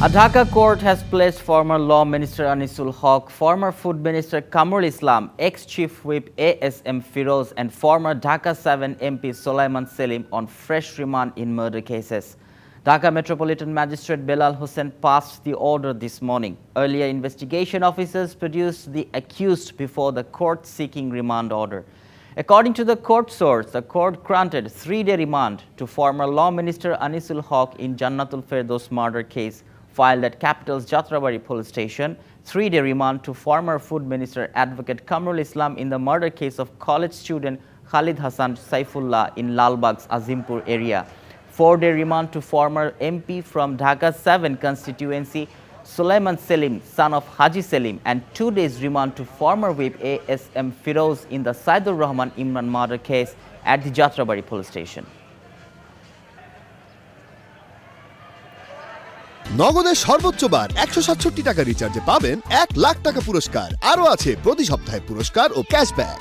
A Dhaka court has placed former Law Minister Anisul Haq, former Food Minister Kamrul Islam, ex-Chief Whip ASM Firoz and former Dhaka 7 MP Sulaiman Selim on fresh remand in murder cases. Dhaka Metropolitan Magistrate Belal Hussain passed the order this morning. Earlier, investigation officers produced the accused before the court seeking remand order. According to the court source, the court granted 3-day remand to former Law Minister Anisul Haq in Jannatul Firdaus murder case filed at Capital's Jatrabari police station, 3-day remand to former Food Minister Advocate Kamrul Islam in the murder case of college student Khalid Hassan Saifullah in Lalbagh's Azimpur area, 4-day remand to former MP from Dhaka 7 constituency Sulaiman Selim, son of Haji Selim, and 2 days remand to former Whip ASM Firoz in the Saidur Rahman Imran murder case at the Jatrabari police station. নগদের সর্বোচ্চ বার 167 টাকা রিচার্জে পাবেন 1 লাখ টাকা পুরস্কার। আরও আছে প্রতি সপ্তাহে পুরস্কার ও ক্যাশব্যাক।